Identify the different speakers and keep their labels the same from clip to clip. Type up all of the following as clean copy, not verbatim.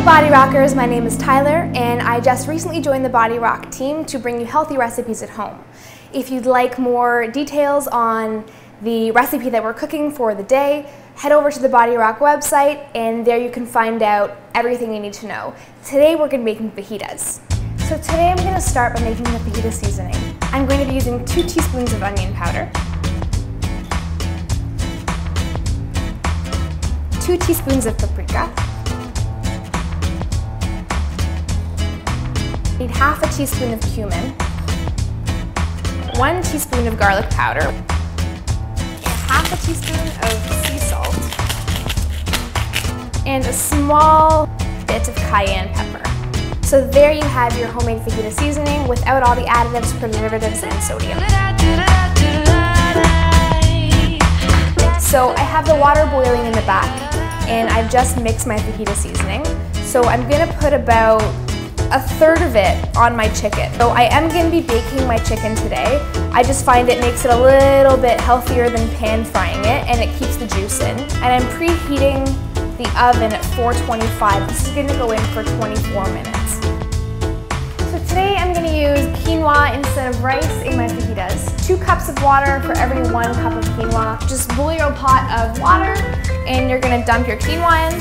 Speaker 1: Body Rockers, my name is Tyler and I just recently joined the BodyRock team to bring you healthy recipes at home. If you'd like more details on the recipe that we're cooking for the day, head over to the BodyRock website and there you can find out everything you need to know. Today we're going to be making fajitas. So today I'm going to start by making the fajita seasoning. I'm going to be using 2 teaspoons of onion powder, 2 teaspoons of paprika, need half a teaspoon of cumin, 1 teaspoon of garlic powder, half a teaspoon of sea salt, and a small bit of cayenne pepper. So there you have your homemade fajita seasoning without all the additives, preservatives, and sodium. So I have the water boiling in the back, and I've just mixed my fajita seasoning. So I'm gonna put about 1/3 of it on my chicken. So I am going to be baking my chicken today. I just find it makes it a little bit healthier than pan frying it, and it keeps the juice in. And I'm preheating the oven at 425. This is going to go in for 24 minutes. So today I'm going to use quinoa instead of rice in my fajitas. 2 cups of water for every 1 cup of quinoa. Just boil your pot of water and you're going to dump your quinoa in.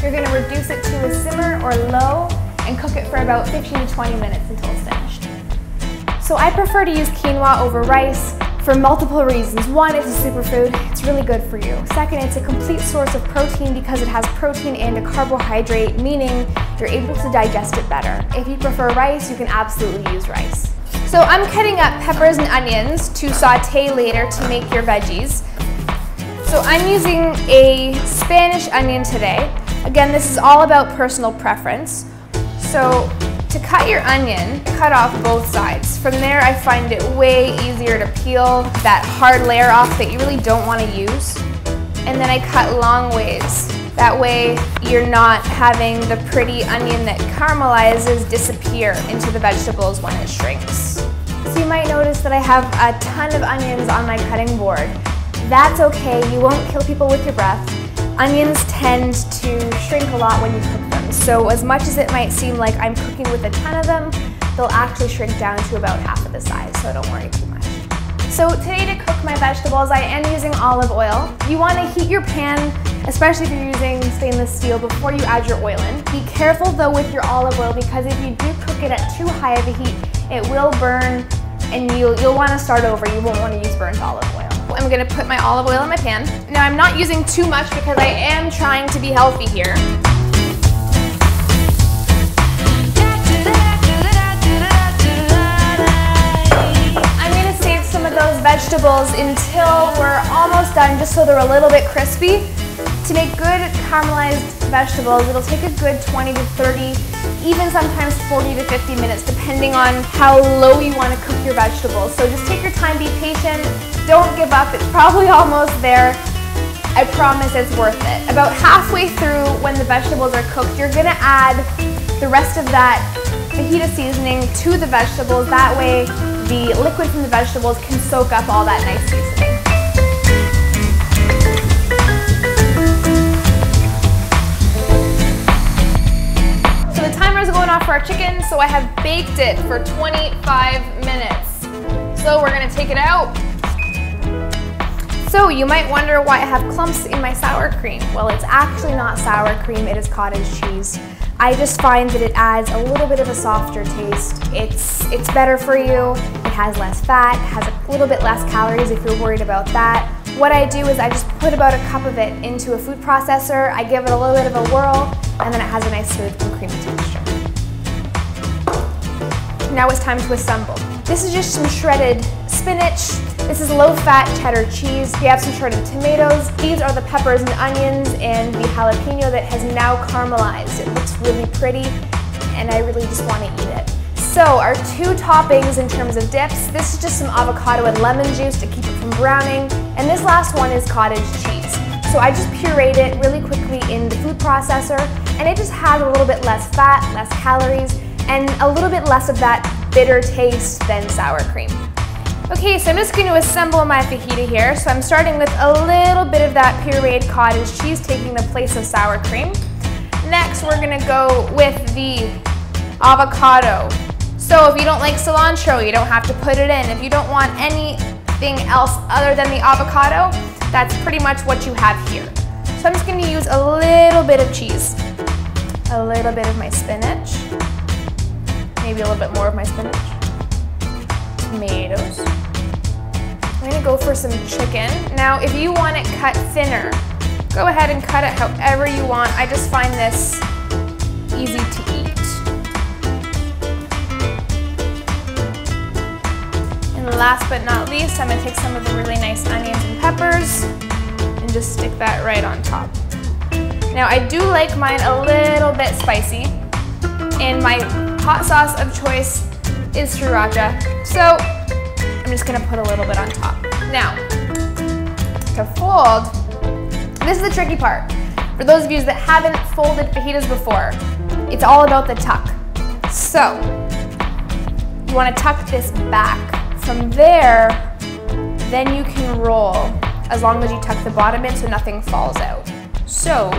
Speaker 1: You're going to reduce it to a simmer or low and cook it for about 15 to 20 minutes until it's finished. So I prefer to use quinoa over rice for multiple reasons. 1, it's a superfood, it's really good for you. 2nd, it's a complete source of protein because it has protein and a carbohydrate, meaning you're able to digest it better. If you prefer rice, you can absolutely use rice. So I'm cutting up peppers and onions to saute later to make your veggies. So I'm using a Spanish onion today. Again, this is all about personal preference. So to cut your onion, cut off both sides. From there, I find it way easier to peel that hard layer off that you really don't want to use. And then I cut long ways. That way, you're not having the pretty onion that caramelizes disappear into the vegetables when it shrinks. So you might notice that I have a ton of onions on my cutting board. That's okay, you won't kill people with your breath. Onions tend to shrink a lot when you cook them. So as much as it might seem like I'm cooking with a ton of them, they'll actually shrink down to about half of the size, so don't worry too much. So today to cook my vegetables, I am using olive oil. You want to heat your pan, especially if you're using stainless steel, before you add your oil in. Be careful though with your olive oil because if you do cook it at too high of a heat, it will burn and you'll want to start over. You won't want to use burnt olive oil. I'm going to put my olive oil in my pan. Now I'm not using too much because I am trying to be healthy here. I'm going to save some of those vegetables until we're almost done, just so they're a little bit crispy. To make good caramelized vegetables, it'll take a good 20 to 30, even sometimes 40 to 50 minutes, depending on how low you want to cook your vegetables. So just take your time, be patient, don't give up, it's probably almost there. I promise it's worth it. About halfway through, when the vegetables are cooked, you're gonna add the rest of that fajita seasoning to the vegetables. That way, the liquid from the vegetables can soak up all that nice seasoning. Going off for our chicken, so I have baked it for 25 minutes. So we're gonna take it out. So you might wonder why I have clumps in my sour cream. Well, it's actually not sour cream, it is cottage cheese. I just find that it adds a little bit of a softer taste. It's better for you, it has less fat, has a little bit less calories if you're worried about that. What I do is I just put about 1 cup of it into a food processor, I give it a little bit of a whirl, and then it has a nice smooth and creamy texture. Now it's time to assemble. This is just some shredded spinach. This is low-fat cheddar cheese. We have some shredded tomatoes. These are the peppers and onions and the jalapeno that has now caramelized. It looks really pretty and I really just want to eat it. So our 2 toppings in terms of dips, this is just some avocado and lemon juice to keep it from browning, and this last one is cottage cheese. So I just pureed it really quickly in the food processor, and it just has a little bit less fat, less calories, and a little bit less of that bitter taste than sour cream. Okay, so I'm just going to assemble my fajita here. So I'm starting with a little bit of that pureed cottage cheese, taking the place of sour cream. Next, we're gonna go with the avocado. So if you don't like cilantro, you don't have to put it in. If you don't want anything else other than the avocado, that's pretty much what you have here. So I'm just gonna use a little bit of cheese, a little bit of my spinach, maybe a little bit more of my spinach, tomatoes. I'm gonna go for some chicken. Now, if you want it cut thinner, go ahead and cut it however you want. I just find this easy to eat. And last but not least, I'm gonna take some of the really nice onions and peppers and just stick that right on top. Now, I do like mine a little bit spicy, and my hot sauce of choice is sriracha. So I'm just gonna put a little bit on top. Now, to fold, this is the tricky part. For those of you that haven't folded fajitas before, it's all about the tuck. So, you wanna tuck this back. From there, then you can roll, as long as you tuck the bottom in so nothing falls out. So,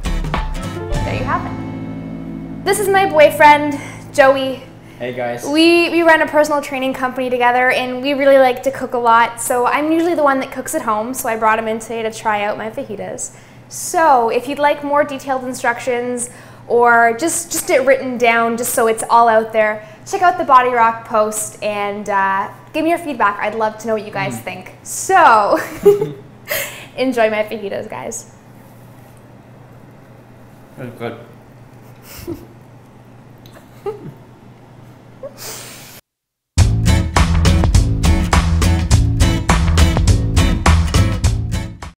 Speaker 1: there you have it. This is my boyfriend, Joey.
Speaker 2: Hey guys.
Speaker 1: We run a personal training company together, and we really like to cook a lot. So I'm usually the one that cooks at home, so I brought him in today to try out my fajitas. So if you'd like more detailed instructions or just it written down just so it's all out there, check out the BodyRock post and give me your feedback. I'd love to know what you guys think. So enjoy my fajitas, guys.
Speaker 2: That's good.